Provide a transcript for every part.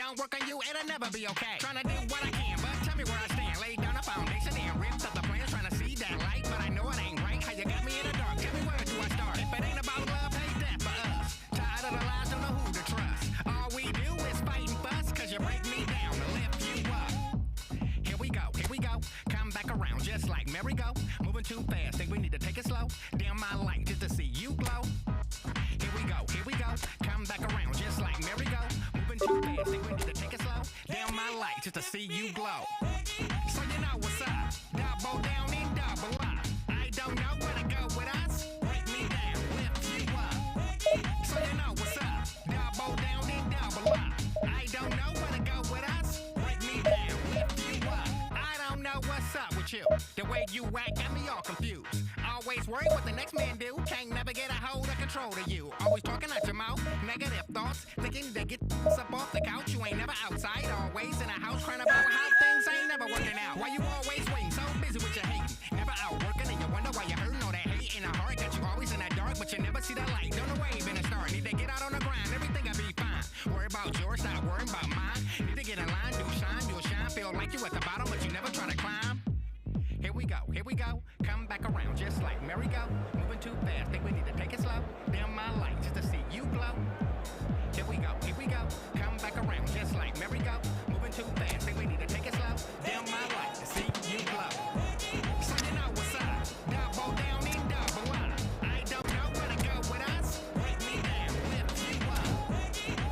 don't work on you, it'll never be okay. Trying to do what I can, but tell me where I stand. Lay down a foundation and ripped up the plans, trying to see that light, but I know it ain't right. How you got me in the dark? Tell me where do I start? If it ain't about love, hey, that for us. Tired of the lies, don't know who to trust. All we do is fight and fuss, cause you break me down to lift you up. Here we go, come back around just like merry-go. Moving too fast, think we need to take it slow. Dim my light just to see you glow. Here we go, come back around just like merry-go. Moving too fast, think we need to take it slow. Dim my light just to see you glow. So you know what's up, double down and double up. I don't know where to go with us, break me down, lift you up. So you know what's up, double down and double up. I don't know where to go with us, break me down, lift you up. I don't know what's up with you, the way you act got me all confused. Always worry what the next man do, can't never get a hold of control of you. Always talking out your mouth, negative thoughts, thinking to get up off the couch. You ain't never outside, always in a house crying about how things ain't never working out. Why you always waiting, so busy with your hating, never out working, and you wonder why you're hurting all that hate in the heart. Got you always in that dark, but you never see the light. Don't know wave in the star, need to get out on the grind, everything will be fine. Worry about yours, not worrying about mine. Need to get in line, do shine, you'll shine. Feel like you at the bottom, but you never try to climb. Here we go, come back around just like merry-go. Moving too fast, think we need to take it slow. Dim my light just to see you glow. Here we go, come back around just like merry-go. Moving too fast, think we need to take it slow. Dim my light to see you glow. So you know what's up, double down and double up. I don't know where to go with us, break me down, lift you up.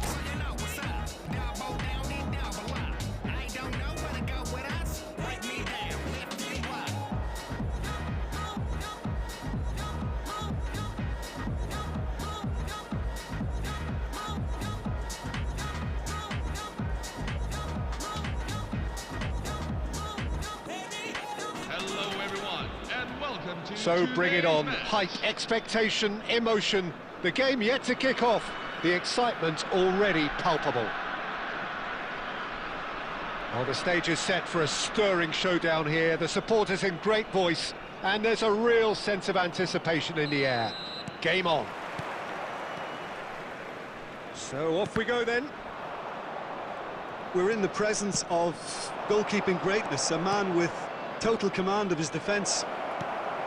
So you know what's up, double down and double up. I don't know where to go with us, break me down, lift you up. Hello everyone, and welcome to So bring it on. match. Height, expectation, emotion. The game yet to kick off. The excitement already palpable. Well, the stage is set for a stirring showdown here. The supporters in great voice, and there's a real sense of anticipation in the air. Game on. So off we go then. We're in the presence of goalkeeping greatness, a man with total command of his defence.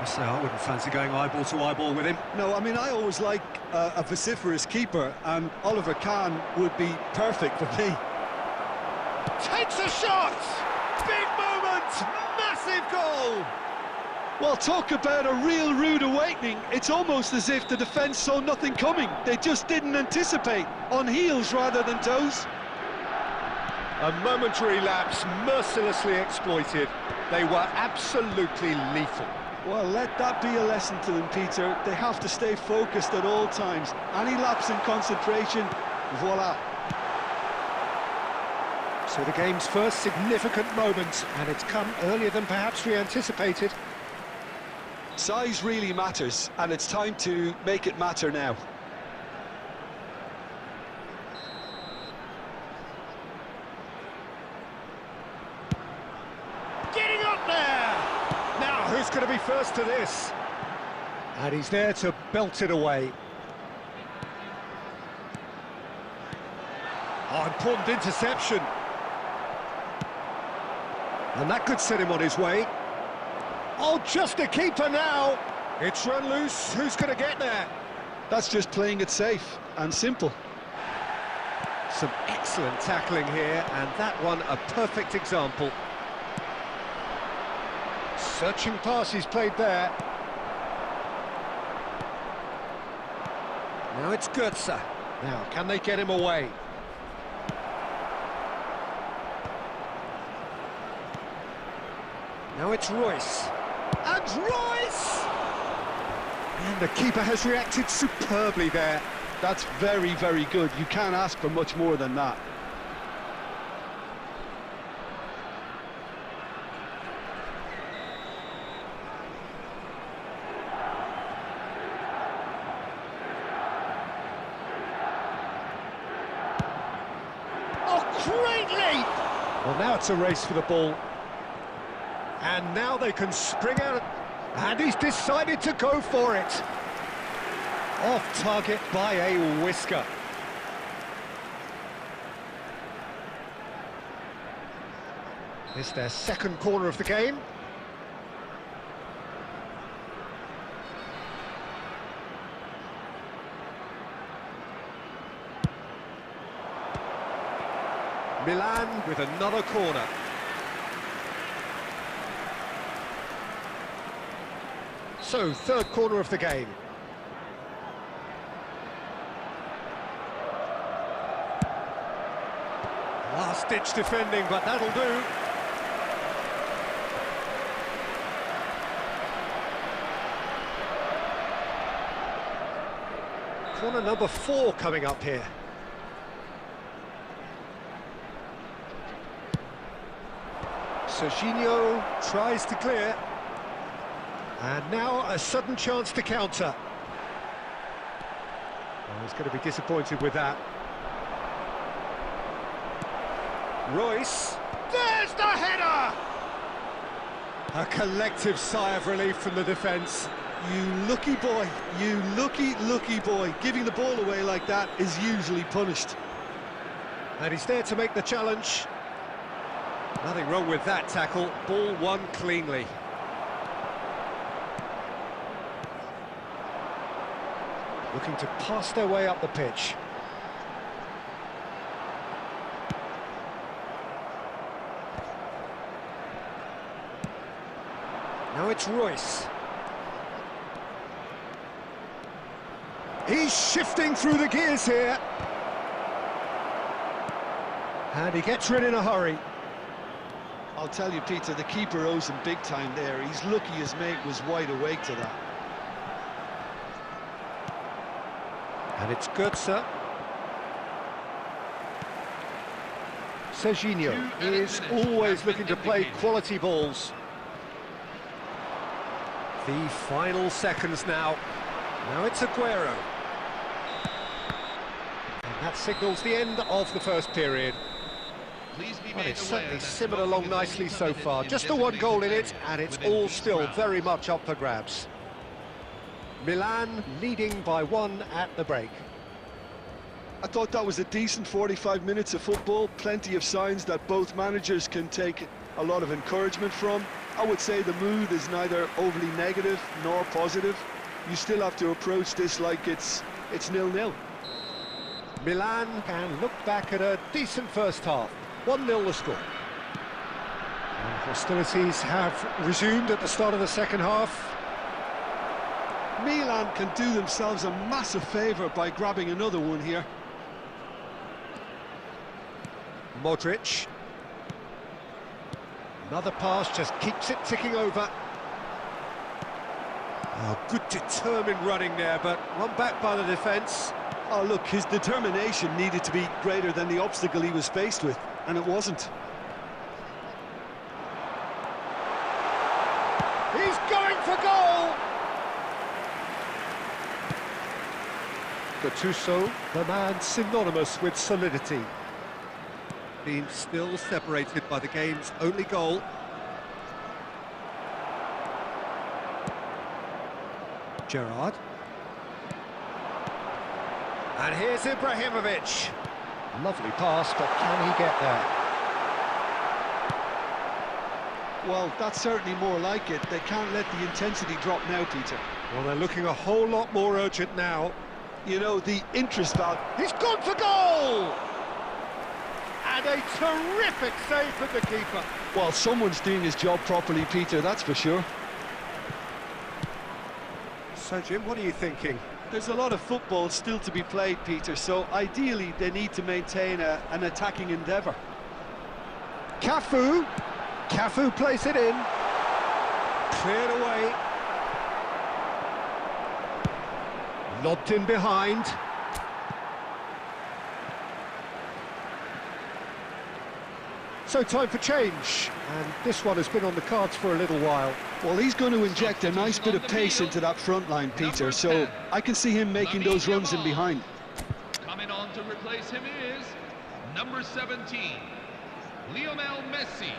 So I wouldn't fancy going eyeball to eyeball with him. No, I mean, I always like a vociferous keeper, and Oliver Kahn would be perfect for me. Takes a shot! Big moment! Massive goal! Well, talk about a real rude awakening. It's almost as if the defence saw nothing coming. They just didn't anticipate, on heels rather than toes. A momentary lapse mercilessly exploited. They were absolutely lethal. Well, let that be a lesson to them, Peter. They have to stay focused at all times. Any lapse in concentration, voila. So the game's first significant moment, and it's come earlier than perhaps we anticipated. Size really matters, and it's time to make it matter now. Getting up there! Now, who's going to be first to this? And he's there to belt it away. Oh, important interception. And that could set him on his way. Oh, just a keeper now. It's run loose. Who's going to get there? That's just playing it safe and simple. Some excellent tackling here, and that one a perfect example. Searching pass he's played there. Now it's Goetze. Now, can they get him away? Now it's Royce. And Royce! And the keeper has reacted superbly there. That's very, very good. You can't ask for much more than that. Oh, great leap! Well, now it's a race for the ball. And now they can spring out, and he's decided to go for it. Off target by a whisker. It's their second corner of the game. Milan with another corner. So, third corner of the game. Last-ditch defending, but that'll do. Corner number 4 coming up here. Serginho tries to clear. And now a sudden chance to counter. Oh, he's going to be disappointed with that. Royce. There's the header! A collective sigh of relief from the defence. You lucky boy, you lucky boy. Giving the ball away like that is usually punished. And he's there to make the challenge. Nothing wrong with that tackle. Ball won cleanly. Looking to pass their way up the pitch. Now it's Royce. He's shifting through the gears here. And he gets rid in a hurry. I'll tell you, Peter, the keeper owes him big time there. He's lucky his mate was wide awake to that. And it's Götze. Serginho is always looking to play quality balls. The final seconds now. Now it's Aguero. And that signals the end of the first period. Well, it's certainly simmered along nicely so far. Just the one goal in it, and it's all still very much up for grabs. Milan leading by 1 at the break. I thought that was a decent 45 minutes of football. Plenty of signs that both managers can take a lot of encouragement from. I would say the mood is neither overly negative nor positive. You still have to approach this like it's 0-0. Milan can look back at a decent first half. 1-0 the score. And hostilities have resumed at the start of the second half. Milan can do themselves a massive favour by grabbing another one here. Modric. Another pass just keeps it ticking over. Oh, good determined running there, but run back by the defence. Oh, look, his determination needed to be greater than the obstacle he was faced with, and it wasn't. He's going for goal! Gattuso, the man synonymous with solidity. Being still separated by the game's only goal. Gerrard. And here's Ibrahimovic. Lovely pass, but can he get there? Well, that's certainly more like it. They can't let the intensity drop now, Peter. Well, they're looking a whole lot more urgent now. You know, the interest value... He's gone for goal! And a terrific save from the keeper. Well, someone's doing his job properly, Peter, that's for sure. So, Jim, what are you thinking? There's a lot of football still to be played, Peter, so ideally they need to maintain an attacking endeavour. Cafu. Cafu plays it in. Cleared away. Lobbed in behind. So time for change, and this one has been on the cards for a little while. Well, he's going to inject a nice bit of pace into that front line, Peter, so I can see him making those runs in behind. Coming on to replace him is number 17, Lionel Messi.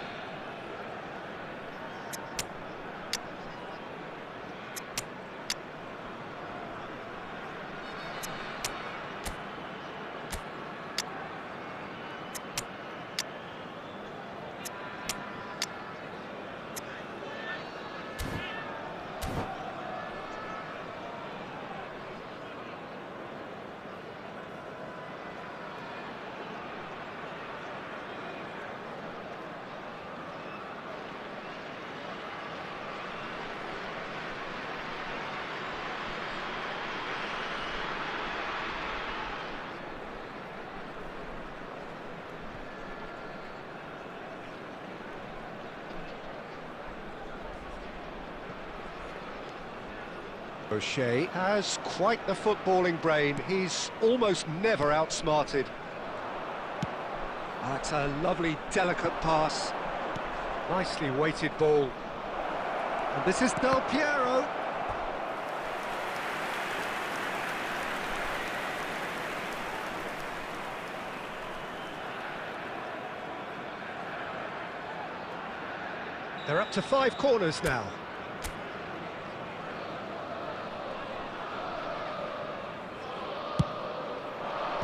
O'Shea has quite the footballing brain. He's almost never outsmarted. That's a lovely, delicate pass. Nicely weighted ball. And this is Del Piero. They're up to 5 corners now.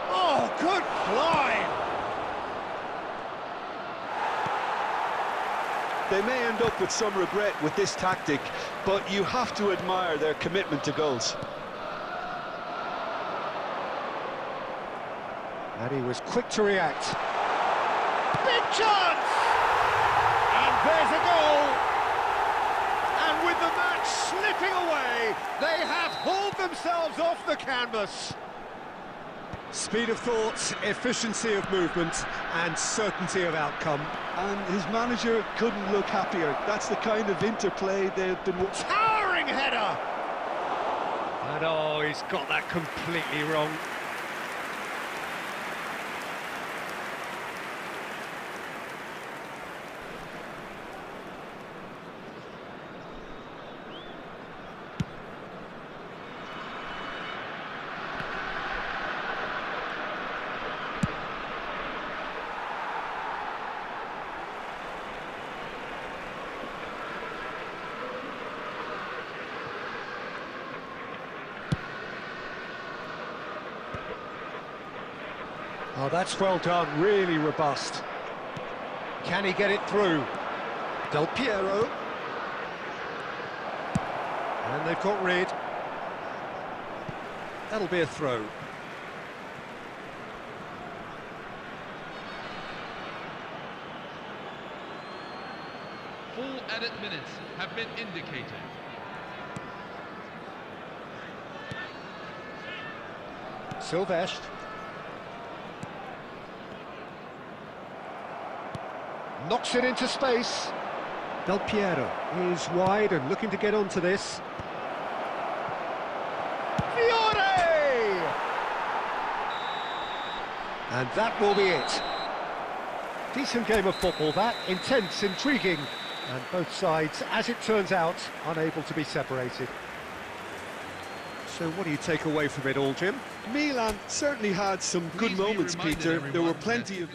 Oh, good fly! They may end up with some regret with this tactic, but you have to admire their commitment to goals. And he was quick to react. Big chance! And there's a goal! And with the match slipping away, they have hauled themselves off the canvas. Speed of thought, efficiency of movement, and certainty of outcome. And his manager couldn't look happier. That's the kind of interplay they've been... Towering header! And oh, he's got that completely wrong. Oh, that's well done, really robust. Can he get it through? Del Piero. And they've got rid. That'll be a throw. Full added minutes have been indicated. Silvestre. Knocks it into space. Del Piero is wide and looking to get onto this. Fiore! And that will be it. Decent game of football, that. Intense, intriguing. And both sides, as it turns out, unable to be separated. So what do you take away from it all, Jim? Milan certainly had some good moments, Peter. There were plenty of...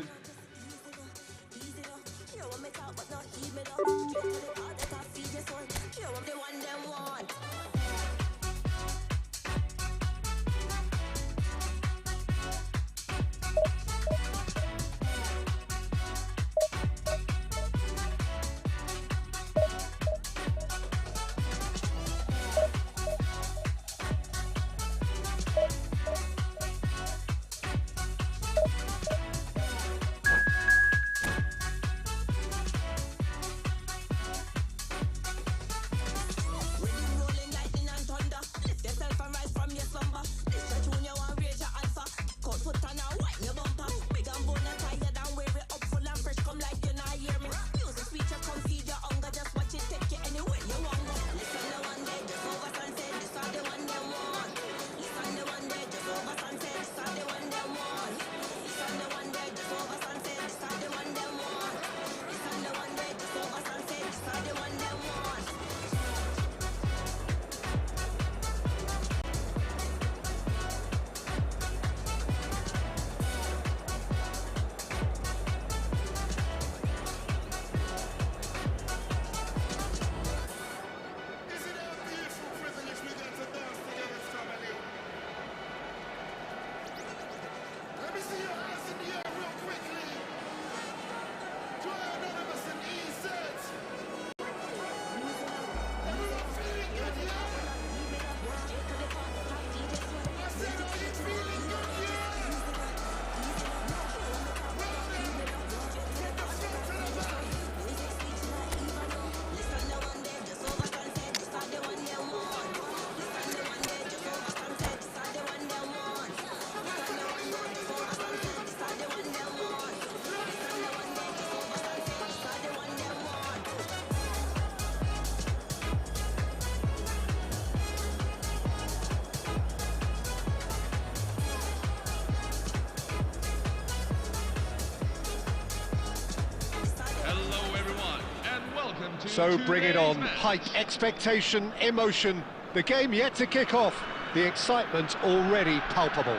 So bring it on. Hype, expectation, emotion. The game yet to kick off. The excitement already palpable.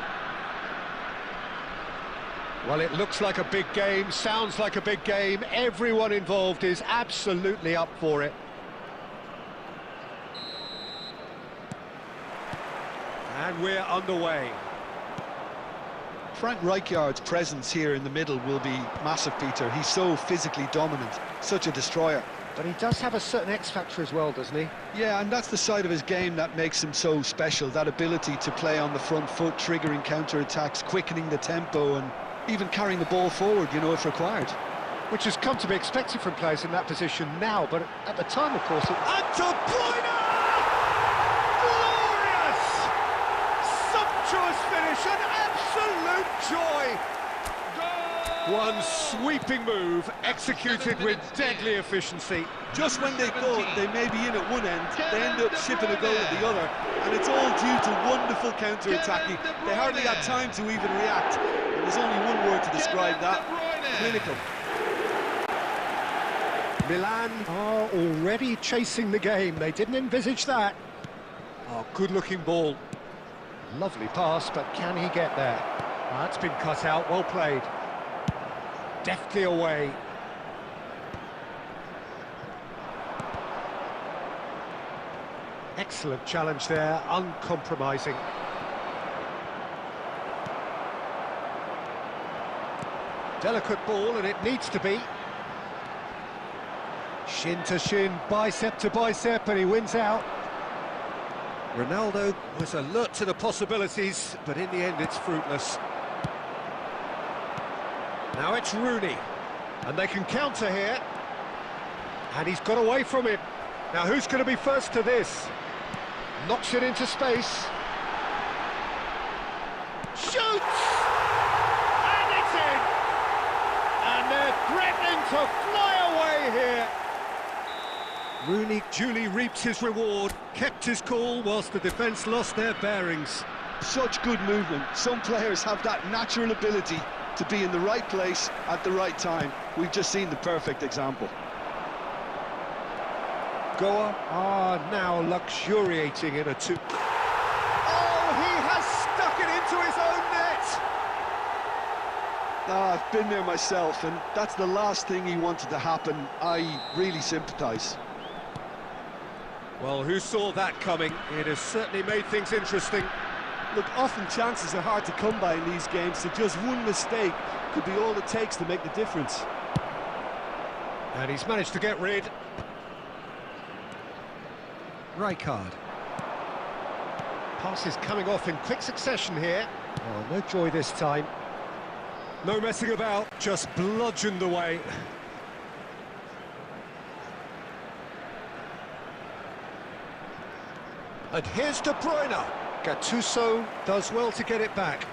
Well, it looks like a big game, sounds like a big game. Everyone involved is absolutely up for it. And we're underway. Frank Rijkaard's presence here in the middle will be massive, Peter. He's so physically dominant, such a destroyer. But he does have a certain X-factor as well, doesn't he? Yeah, and that's the side of his game that makes him so special, that ability to play on the front foot, triggering counter-attacks, quickening the tempo, and even carrying the ball forward, you know, if required. Which has come to be expected from players in that position now, but at the time, of course, it... And De Bruyne! Glorious! Sumptuous finish, an absolute joy! One sweeping move, executed with deadly efficiency. Just when they thought they may be in at one end, they end up shipping a goal at the other, and it's all due to wonderful counter-attacking. They hardly had time to even react, and there's only one word to describe that: clinical. Milan are already chasing the game. They didn't envisage that. Oh, good-looking ball. Lovely pass, but can he get there? That's been cut out, well played. Deftly away. Excellent challenge there, uncompromising. Delicate ball, and it needs to be. Shin to shin, bicep to bicep, and he wins out. Ronaldo was alert to the possibilities, but in the end it's fruitless. Now it's Rooney, and they can counter here. And he's got away from him. Now who's going to be first to this? Knocks it into space. Shoots! And it's in! And they're threatening to fly away here. Rooney duly reaped his reward, kept his cool whilst the defence lost their bearings. Such good movement. Some players have that natural ability to be in the right place at the right time. We've just seen the perfect example. Goa are now luxuriating in a two... Oh, he has stuck it into his own net! I've been there myself, and that's the last thing he wanted to happen. I really sympathise. Well, who saw that coming? It has certainly made things interesting. Look, often chances are hard to come by in these games, so just one mistake could be all it takes to make the difference. And he's managed to get rid. Rijkaard. Passes coming off in quick succession here. Oh, no joy this time. No messing about, just bludgeoned away. And here's De Bruyne. Gattuso does well to get it back.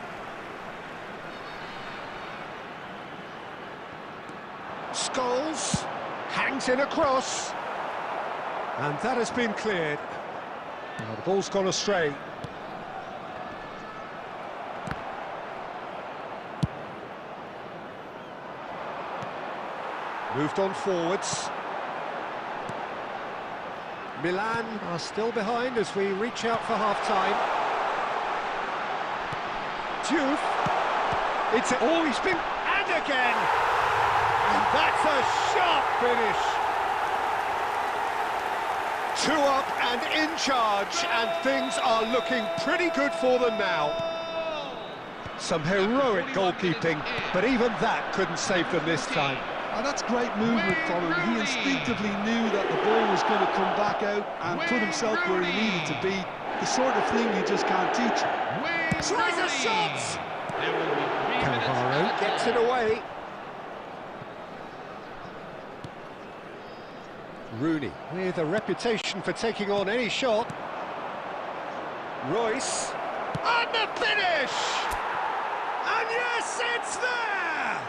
Scholes hangs in across. And that has been cleared. Well, the ball's gone astray. Moved on forwards. Milan are still behind as we reach out for half-time. Diouf. It's... Oh, he's been... And again! And that's a sharp finish. 2 up and in charge, and things are looking pretty good for them now. Some heroic goalkeeping, but even that couldn't save them this time. And that's great movement from him. He instinctively knew that the ball was going to come back out and put himself where he needed to be. The sort of thing you just can't teach. Tries a shot! Cannavaro gets it away. Rooney with a reputation for taking on any shot. Royce. And the finish! And yes, it's there!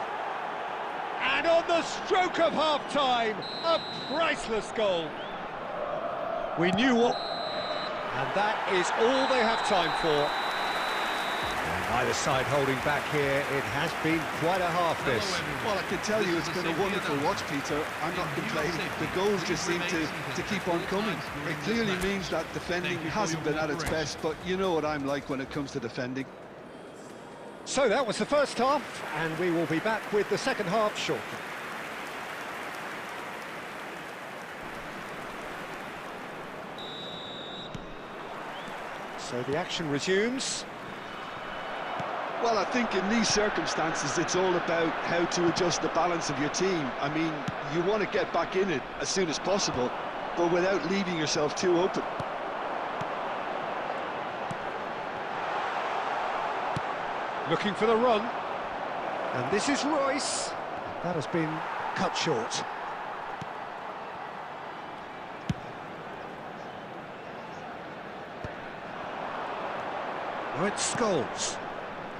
And on the stroke of half-time, a priceless goal. We knew what... And that is all they have time for. And Either side holding back here. It has been quite a half, this. Well, I can tell you it's been a wonderful watch, Peter. I'm not complaining. The goals just seem to keep on coming. It clearly means that defending hasn't been at its best, but you know what I'm like when it comes to defending. So that was the first half, and we will be back with the second half shortly. So the action resumes. Well, I think in these circumstances, it's all about how to adjust the balance of your team. I mean, you want to get back in it as soon as possible, but without leaving yourself too open. Looking for the run. And this is Royce. That has been cut short. Now it's Scholes.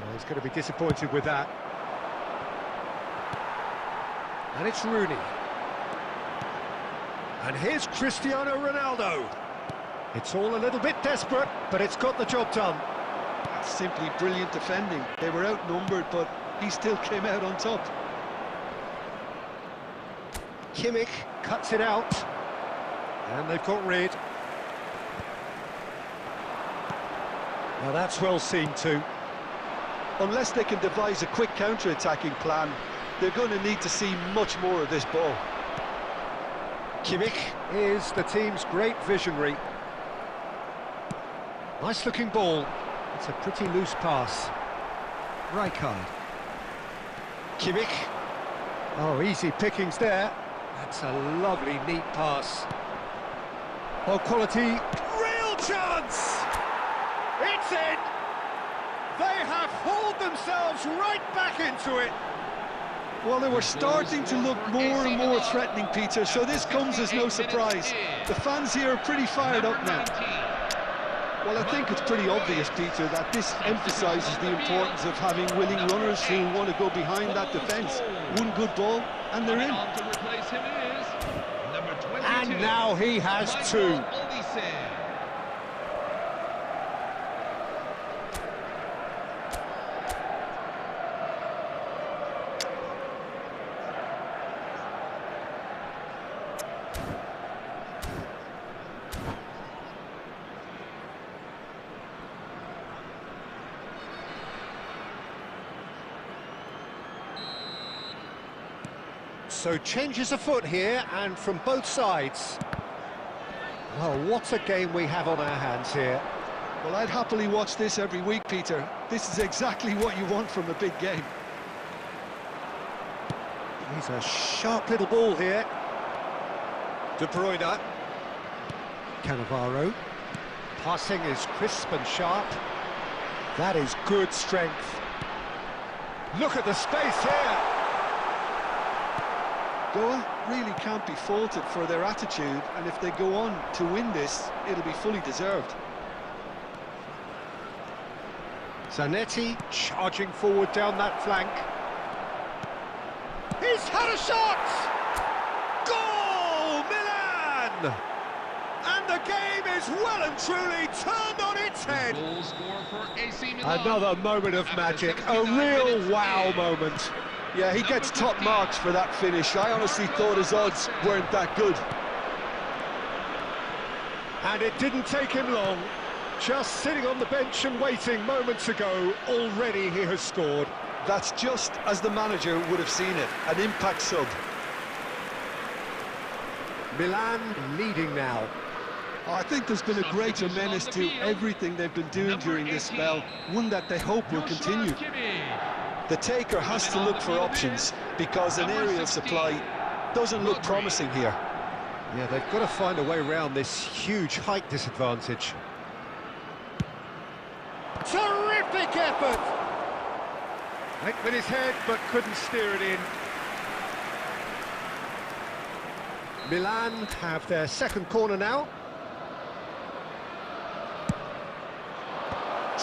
Well, he's going to be disappointed with that. And it's Rooney. And here's Cristiano Ronaldo. It's all a little bit desperate, but it's got the job done. That's simply brilliant defending. They were outnumbered, but he still came out on top. Kimmich cuts it out. And they've got rid. Now that's well seen too. Unless they can devise a quick counter-attacking plan, they're going to need to see much more of this ball. Kimmich is the team's great visionary. Nice-looking ball. It's a pretty loose pass. Rijkaard. Kimmich. Oh, easy pickings there. That's a lovely, neat pass. Oh, quality. Real chance! It's in! They have hauled themselves right back into it. Well, they were starting to look more and more threatening, Peter, so this comes as no surprise. The fans here are pretty fired up now. Well, I think it's pretty obvious, Peter, that this emphasises the importance of having willing runners who want to go behind that defence. One good ball, and they're in. And now he has two. So changes afoot here, and from both sides. Well, what a game we have on our hands here. Well, I'd happily watch this every week, Peter. This is exactly what you want from a big game. He's a sharp little ball here. De Bruyne. Cannavaro. Passing is crisp and sharp. That is good strength. Look at the space here. Goa really can't be faulted for their attitude, and if they go on to win this, it'll be fully deserved. Zanetti charging forward down that flank. He's had a shot! Goal! Milan! And the game is well and truly turned on its head. Goal score for AC Milan. Another moment of magic, a real wow moment. Yeah, he gets top marks for that finish. I honestly thought his odds weren't that good. And it didn't take him long. Just sitting on the bench and waiting moments ago, already he has scored. That's just as the manager would have seen it, an impact sub. Milan leading now. Oh, I think there's been a greater menace to everything they've been doing during this spell, one that they hope will continue. The taker has to look for options, because an aerial supply doesn't look promising here. Yeah, they've got to find a way around this huge height disadvantage. Terrific effort! Went with his head, but couldn't steer it in. Milan have their second corner now.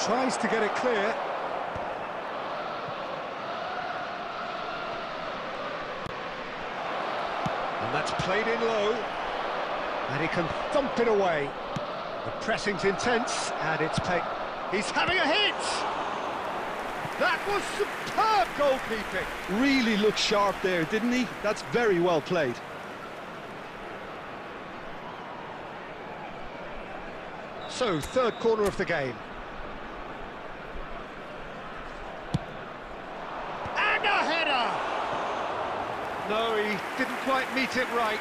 Tries to get it clear. And that's played in low. And he can thump it away. The pressing's intense, and it's paid. He's having a hit! That was superb goalkeeping. Really looked sharp there, didn't he? That's very well played. So, third corner of the game. And a header! No, he didn't quite meet it right.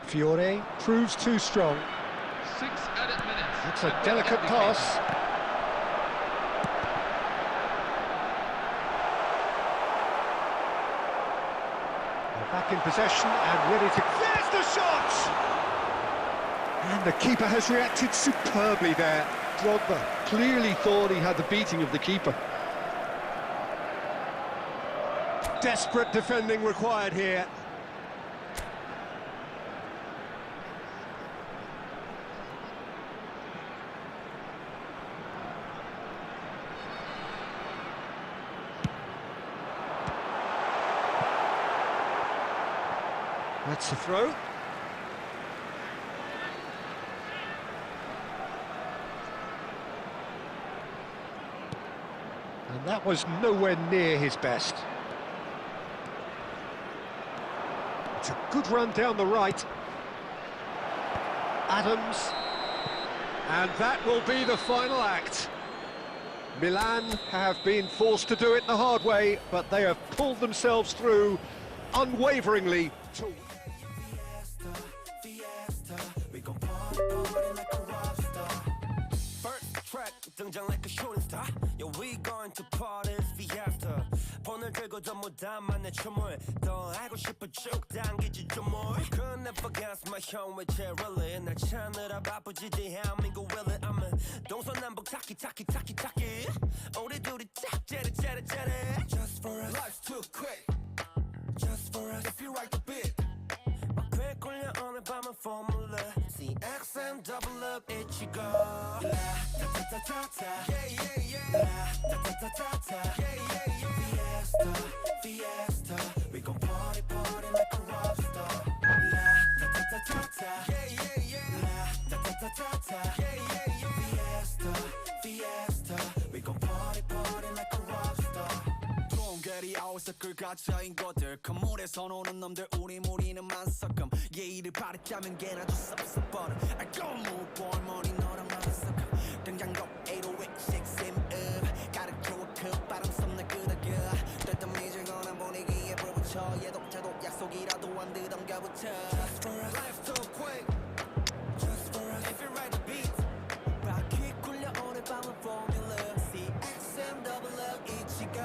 Fiore proves too strong. 6 added minutes. That's a delicate pass. They're back in possession and ready to... There's the shot! And the keeper has reacted superbly there. Drogba clearly thought he had the beating of the keeper. Desperate defending required here. That's the throw. And that was nowhere near his best. It's a good run down the right. Adams. And that will be the final act. Milan have been forced to do it the hard way, but they have pulled themselves through unwaveringly. 등장 like a shooting star. Yeah, we going to parties fiesta. 폰을 들고 전부 다 만내 춤을 더 알고 싶어 쭉 당기지 좀 more. Could never guess my home with really. 날 찾느라 바쁘지 대한민국 really. I'm a 동서남북 타키. 우리 둘이 짝 짜릿. Just for us, life's too quick. Just for us, if you write the beat. quick 굴려 오늘 밤은 formula. CXM double up 이치고. Fiesta, we gon' party like a rock star. Fiesta, we gon' party like a rock star. 동결이 아웃서클 갇혀인 것들 건물에서 노는 놈들 우리 무리는 만석금 예의를 바랬다면 걔나 좀 섭섭버려 알고 move boy 머리 너랑 나는 섞어 등장곡 808 6M up 가르쳐와 그 바람 썸나 끄덕여 됐던 미질거나 분위기에 불 붙여 얘도 약속이라도 안 드덤겨붙여 Just for us, life's too quick Just for us, if you write the beat 바퀴 굴려 오늘 밤은 formula CXM double up 이치고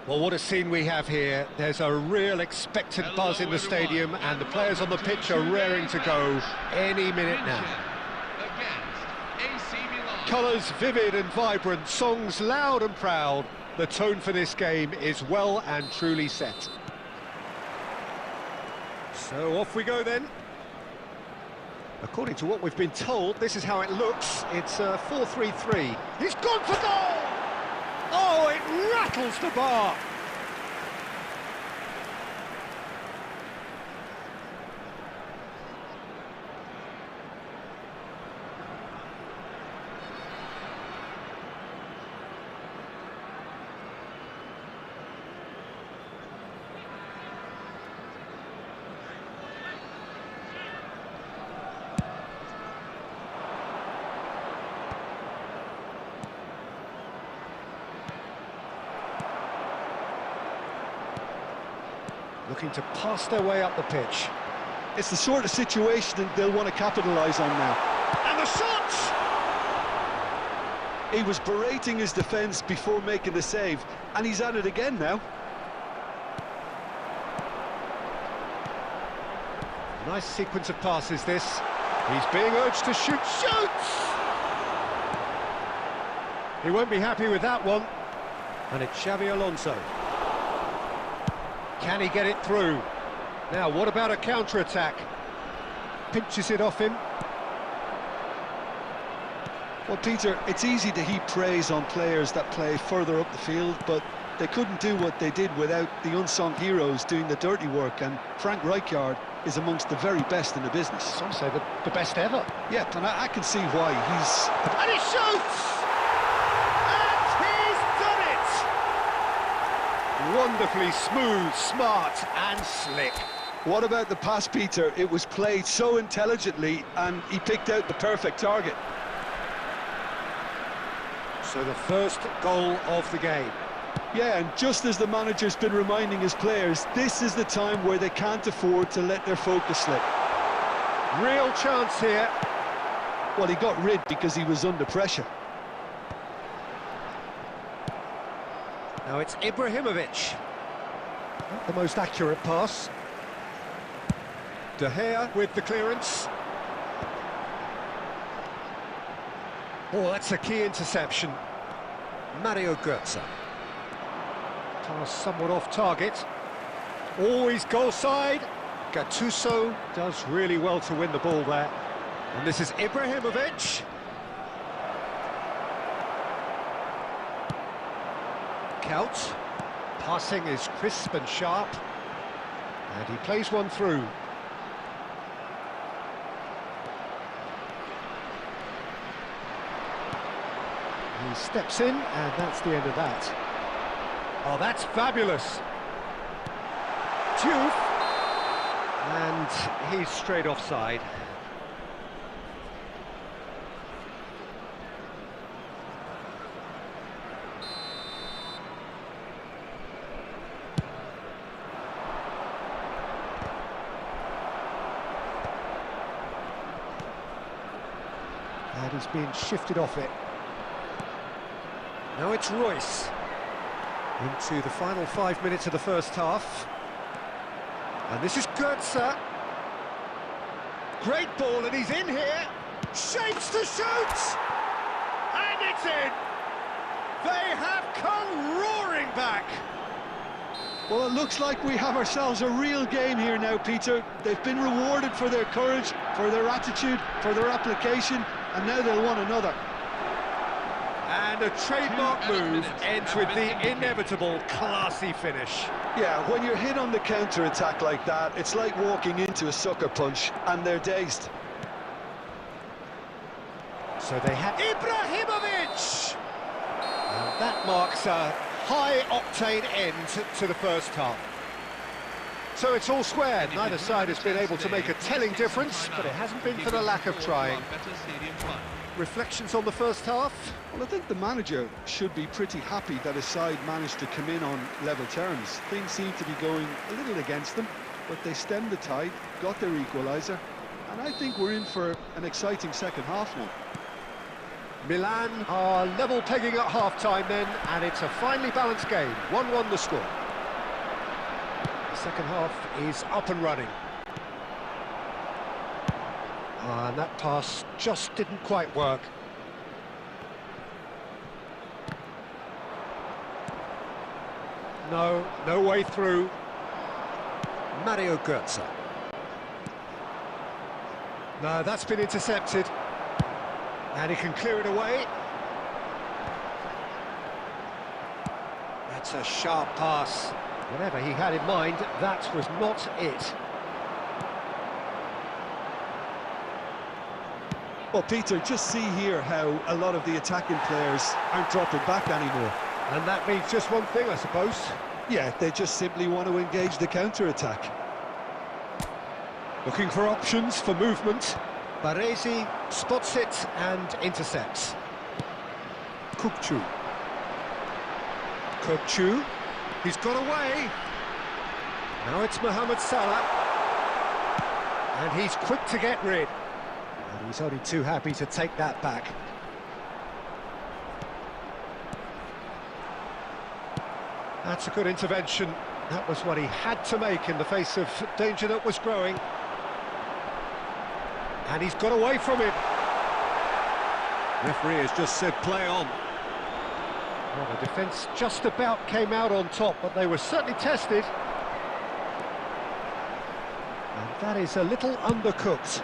Well, what a scene we have here. There's a real expectant buzz in the stadium, and the players on the pitch are raring to go any minute now. Colours vivid and vibrant, songs loud and proud. The tone for this game is well and truly set. So off we go then. According to what we've been told, this is how it looks. It's 4-3-3. He's gone for goal! Oh, it rattles the bar! Looking to pass their way up the pitch. It's the sort of situation they'll want to capitalise on now. And the shot! He was berating his defence before making the save, and he's at it again now. Nice sequence of passes, this. He's being urged to shoot. Shoots! He won't be happy with that one. And it's Xavi Alonso. Can he get it through? Now, what about a counter-attack? Pinches it off him. Well, Peter, it's easy to heap praise on players that play further up the field, but they couldn't do what they did without the unsung heroes doing the dirty work, and Frank Rijkaard is amongst the very best in the business. Some say the best ever. Yeah, and I can see why. And he shoots! Wonderfully smooth, smart and slick. What about the pass, Peter? It was played so intelligently and he picked out the perfect target. So the first goal of the game. Yeah, and just as the manager's been reminding his players, this is the time where they can't afford to let their focus slip. Real chance here. Well, he got rid because he was under pressure. Now it's Ibrahimovic. Not the most accurate pass. De Gea with the clearance. Oh, that's a key interception. Mario Götze. Pass somewhat off target. Always goal side. Gattuso does really well to win the ball there. And this is Ibrahimovic. Out. Passing is crisp and sharp, and he plays one through. He steps in, and that's the end of that. Oh, that's fabulous. Diouf, and he's straight offside. And he's being shifted off it. Now it's Royce. Into the final 5 minutes of the first half. And this is Götze. Great ball, and he's in here. Shapes to shoot! And it's in! They have come roaring back! Well, it looks like we have ourselves a real game here now, Peter. They've been rewarded for their courage, for their attitude, for their application, and now they'll want another. And a trademark move ends with the inevitable classy finish. Yeah, when you're hit on the counter-attack like that, it's like walking into a sucker punch, and they're dazed. So they have Ibrahimovic! And that marks a high-octane end to the first half. So it's all square. Neither side has been able to make a telling difference, but it hasn't been for the lack of trying. Reflections on the first half? Well, I think the manager should be pretty happy that his side managed to come in on level terms. Things seem to be going a little against them, but they stemmed the tide, got their equaliser, and I think we're in for an exciting second half now. Milan are level pegging at half-time then, and it's a finely balanced game. 1-1 the score. The second half is up and running. And that pass just didn't quite work. No way through. Mario Götze. No, that's been intercepted. And he can clear it away. That's a sharp pass. Whatever he had in mind, that was not it. Well, Peter, just see here how a lot of the attacking players aren't dropping back anymore. And that means just one thing, I suppose. Yeah, they just simply want to engage the counter-attack. Looking for options for movement. Baresi spots it and intercepts. Kukçu. Kukçu. He's got away. Now it's Mohamed Salah. And he's quick to get rid. And he's only too happy to take that back. That's a good intervention. That was what he had to make in the face of danger that was growing. And he's got away from him. Referee has just said play on. Well, the defence just about came out on top, but they were certainly tested. And that is a little undercooked.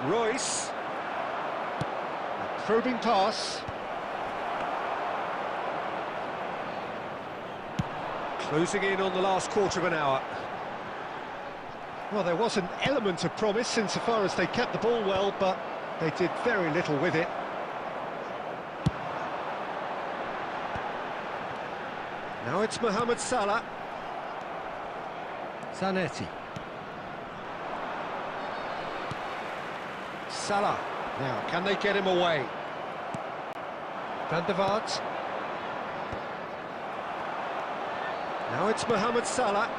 Royce. A probing pass. Closing in on the last quarter of an hour. Well, there was an element of promise insofar as they kept the ball well, but they did very little with it. Now it's Mohamed Salah. Zanetti. Salah. Now, can they get him away? Van der Vaart. Now it's Mohamed Salah.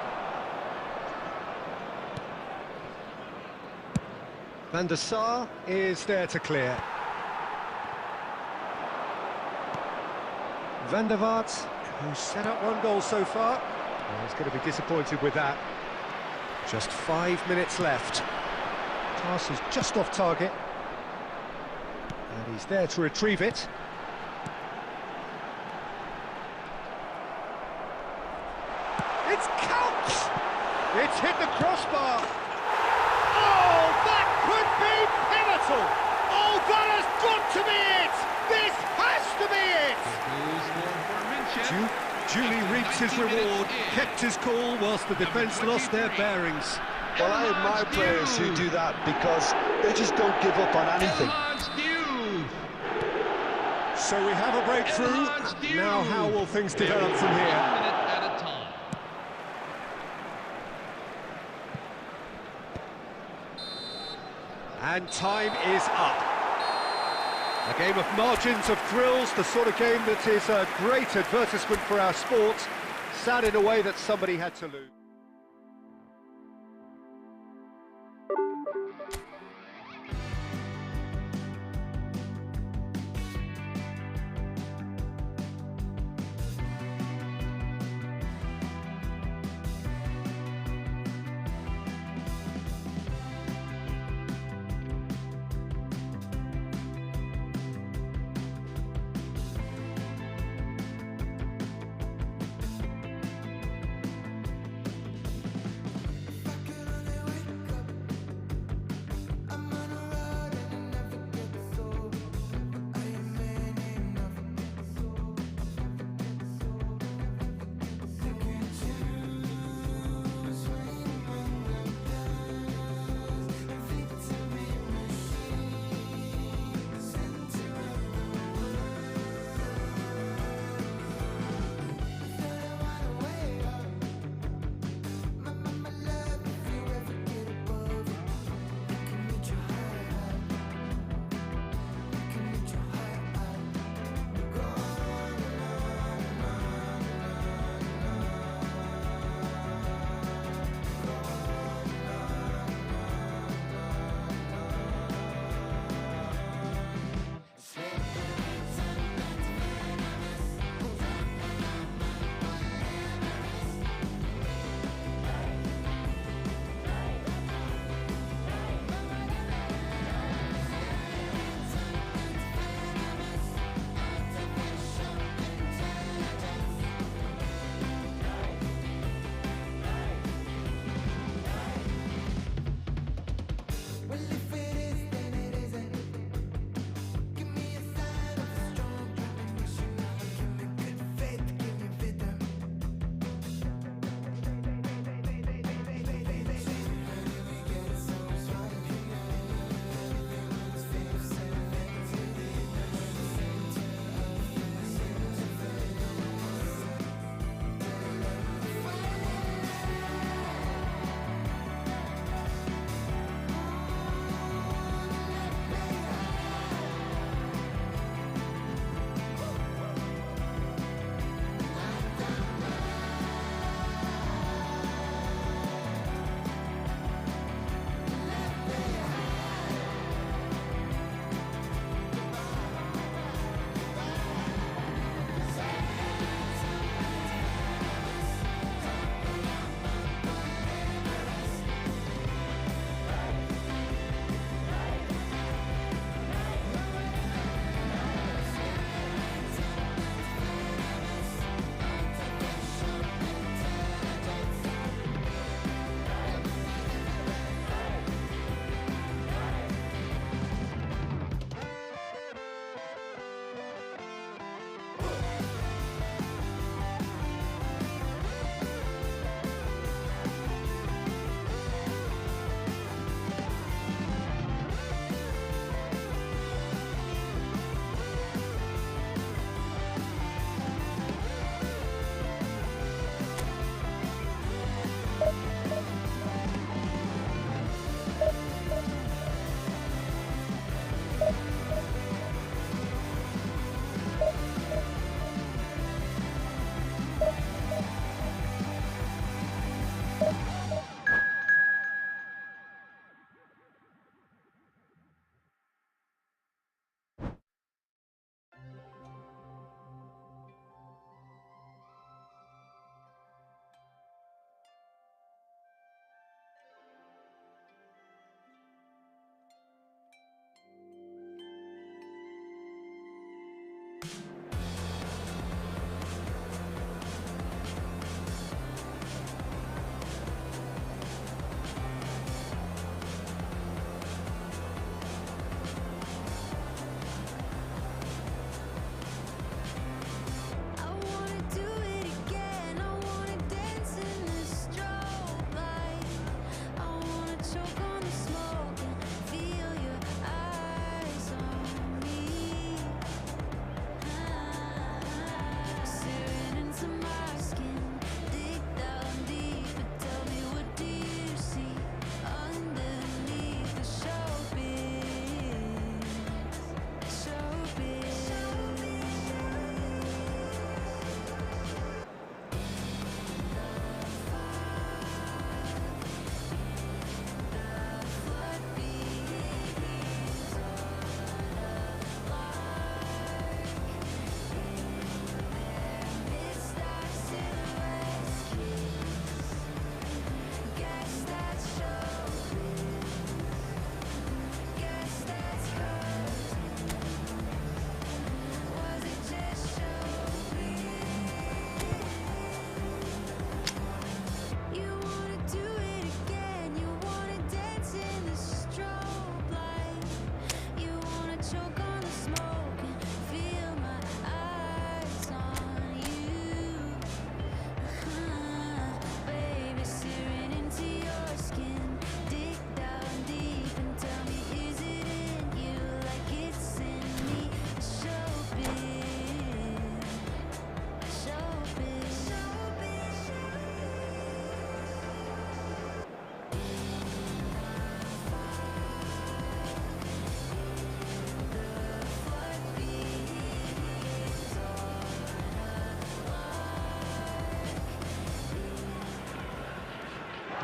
Van der Sar is there to clear. Van der Vaart, who's set up one goal so far. Well, he's going to be disappointed with that. Just 5 minutes left. Pass is just off target. And he's there to retrieve it. It's counts! It's hit the crossbar. Oh, that could be pivotal! Oh, that has got to be it! This has to be it! Julie reaps his reward, kept his cool whilst the defence lost their bearings. Well, I admire players who do that because they just don't give up on anything. So we have a breakthrough. Now how will things develop from here? And time is up. A game of margins, of thrills, the sort of game that is a great advertisement for our sport. Sad in a way that somebody had to lose.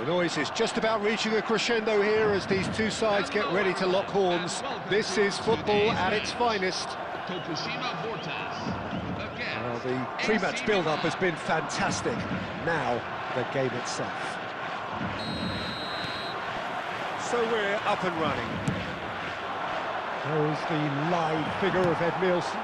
The noise is just about reaching a crescendo here as these two sides get ready to lock horns. This is football at its finest. Well, the pre-match build-up has been fantastic. Now, the game itself. So we're up and running. There's the live figure of Ed Nielsen.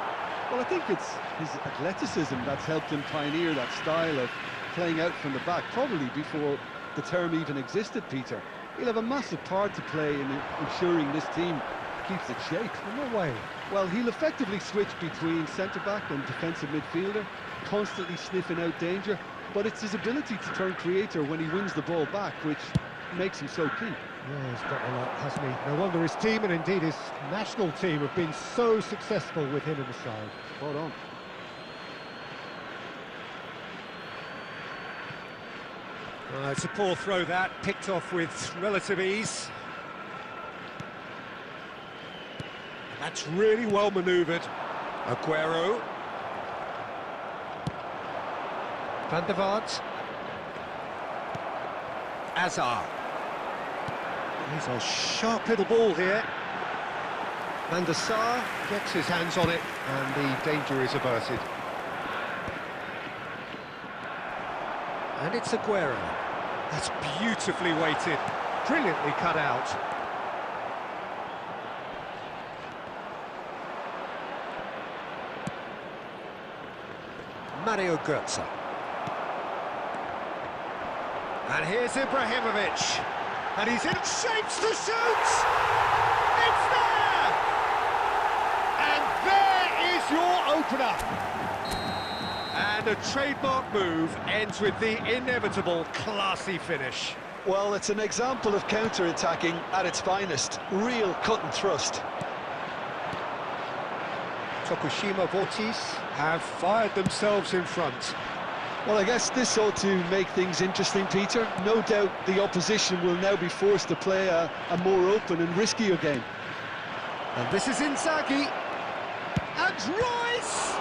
Well, I think it's his athleticism that's helped him pioneer that style of playing out from the back, probably before the term even existed, Peter. He'll have a massive part to play in ensuring this team keeps its shape. No way. Well, he'll effectively switch between centre-back and defensive midfielder, constantly sniffing out danger, but it's his ability to turn creator when he wins the ball back which makes him so key. Yeah, he's got a lot, hasn't he? No wonder his team, and indeed his national team, have been so successful with him in the side. Spot on. It's a poor throw that, picked off with relative ease. That's really well manoeuvred. Aguero. Van der Vaart. Azar. He's a sharp little ball here. Van der Sar gets his hands on it and the danger is averted. And it's Aguero. That's beautifully weighted, brilliantly cut out. Mario Götze. And here's Ibrahimovic. And he's in shapes to shoot! It's there! And there is your opener. And a trademark move ends with the inevitable classy finish. Well, it's an example of counter-attacking at its finest. Real cut and thrust. Tokushima Vortis have fired themselves in front. Well, I guess this ought to make things interesting, Peter. No doubt the opposition will now be forced to play a more open and riskier game. And this is Inzaghi. And Royce!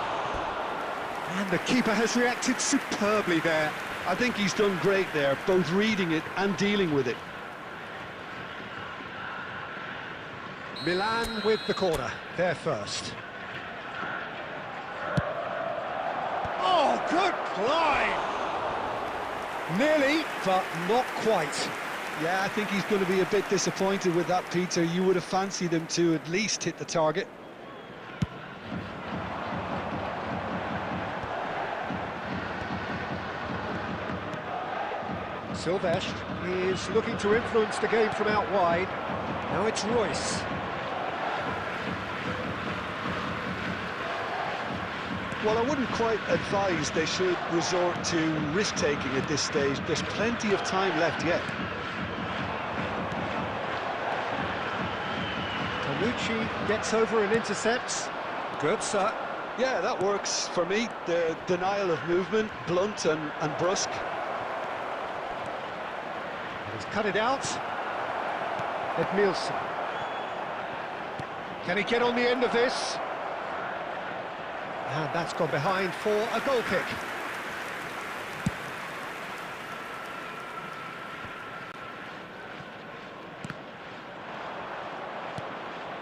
And the keeper has reacted superbly there. I think he's done great there, both reading it and dealing with it. Milan with the corner, they're first. Oh, good climb! Nearly, but not quite. Yeah, I think he's going to be a bit disappointed with that, Peter. You would have fancied him to at least hit the target. Silvestre is looking to influence the game from out wide. Now it's Royce. Well, I wouldn't quite advise they should resort to risk-taking at this stage. There's plenty of time left yet. Tanucci gets over and intercepts. Götze. Yeah, that works for me. The denial of movement, blunt and brusque. He's cut it out. Ed Nielsen. Can he get on the end of this? And that's gone behind for a goal kick.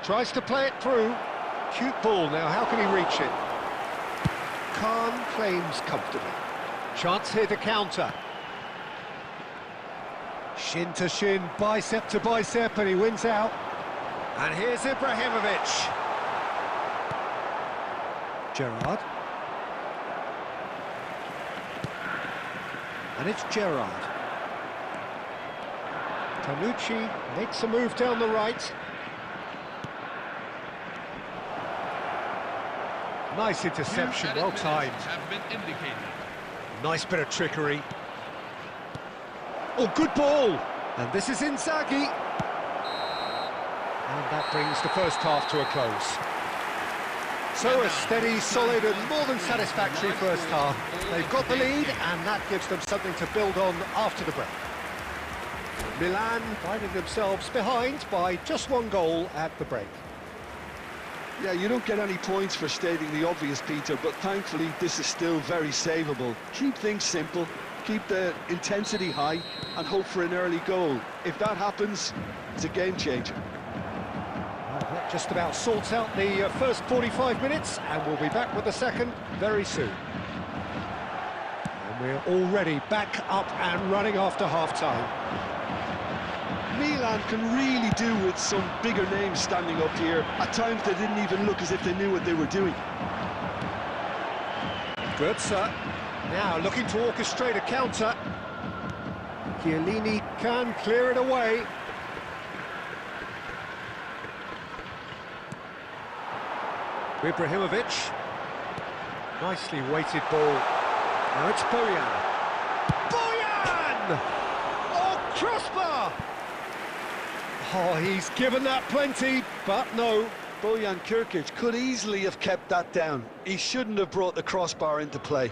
Tries to play it through. Cute ball now, how can he reach it? Khan claims comfortably. Chance here to counter. Shin to shin, bicep to bicep, and he wins out. And here's Ibrahimovic. Gerrard. And it's Gerrard. Tanucci makes a move down the right. Nice interception, well timed. Nice bit of trickery. Oh, good ball! And this is Inzaghi. And that brings the first half to a close. So a steady, solid and more than satisfactory first half. They've got the lead and that gives them something to build on after the break. Milan finding themselves behind by just one goal at the break. Yeah, you don't get any points for stating the obvious, Peter, but thankfully this is still very savable. Keep things simple, keep the intensity high and hope for an early goal. If that happens, it's a game changer. Well, that just about sorts out the first 45 minutes, and we'll be back with the second very soon. And we're already back up and running after half-time. Milan can really do with some bigger names standing up here. At times they didn't even look as if they knew what they were doing. Goetze now looking to orchestrate a counter. Chiellini can clear it away. Ibrahimovic. Nicely weighted ball. Now it's Bojan. Bojan! Oh, crossbar! Oh, he's given that plenty, but no. Bojan Kirkic could easily have kept that down. He shouldn't have brought the crossbar into play.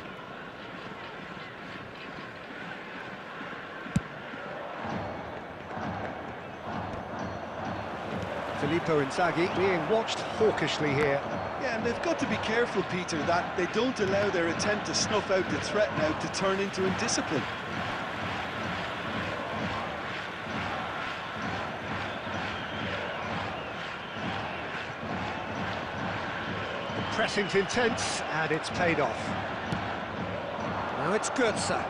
Filippo Inzaghi being watched hawkishly here. Yeah, and they've got to be careful, Peter, that they don't allow their attempt to snuff out the threat now to turn into indiscipline. Pressing's intense, and it's paid off. Now it's Goetze.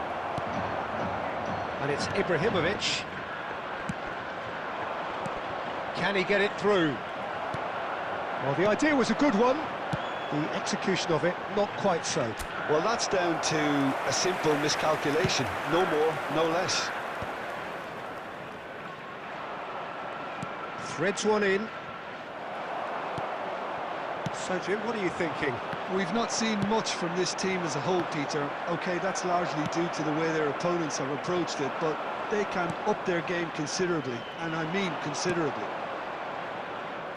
And it's Ibrahimovic. Can he get it through? Well, the idea was a good one. The execution of it, not quite so. Well, that's down to a simple miscalculation. No more, no less. Threads one in. So, Jim, what are you thinking? We've not seen much from this team as a whole, Peter. OK, that's largely due to the way their opponents have approached it, but they can up their game considerably, and I mean considerably.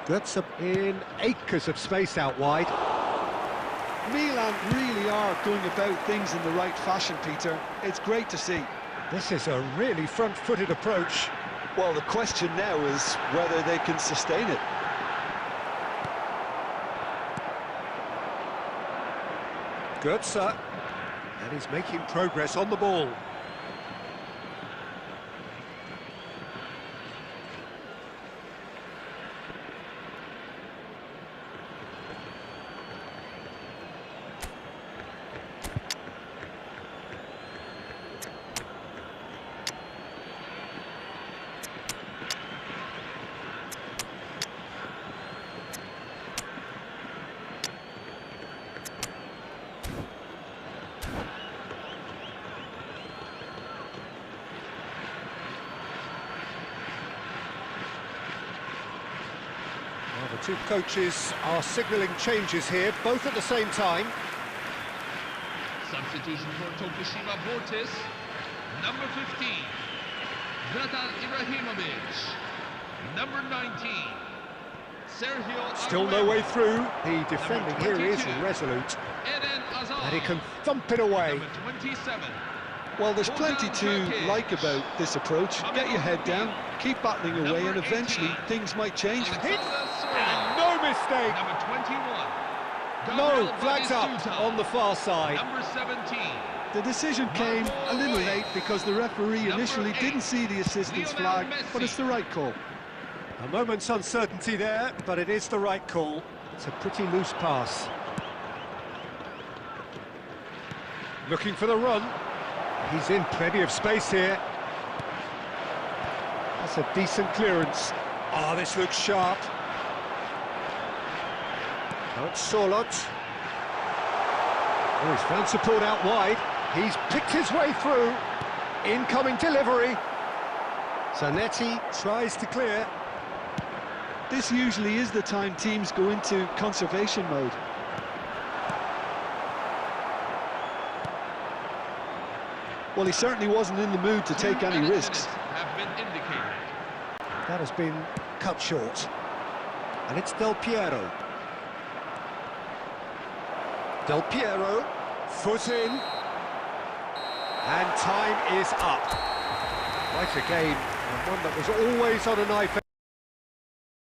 Goetze in acres of space out wide. Milan really are going about things in the right fashion, Peter. It's great to see. This is a really front-footed approach. Well, the question now is whether they can sustain it. Goetze, and he's making progress on the ball. Well, the two coaches are signalling changes here, both at the same time. Substitution for Tokushima Vortis, number 15, Zlatan Ibrahimovic, number 19, Sergio Still Aguero. no way through. The defending here is resolute, Eden Hazard, and he can thump it away. number 27. Well, there's plenty to like about this approach. Get your head down, keep battling away, and eventually things might change. Hit, and no mistake. Number 21. No, Gabriel flags up Batistuta, on the far side. Number 17. The decision came a little late because the referee initially didn't see the assistance flag, but it's the right call. A moment's uncertainty there, but it is the right call. It's a pretty loose pass. Looking for the run. He's in plenty of space here. That's a decent clearance. Oh, this looks sharp. Now it's Sorloth. Oh, he's found support out wide. He's picked his way through. Incoming delivery. Zanetti tries to clear. This usually is the time teams go into conservation mode. Well, he certainly wasn't in the mood to take any risks. Have been indicated. That has been cut short. And it's Del Piero. Del Piero, foot in. And time is up. Quite a game, and one that was always on a knife.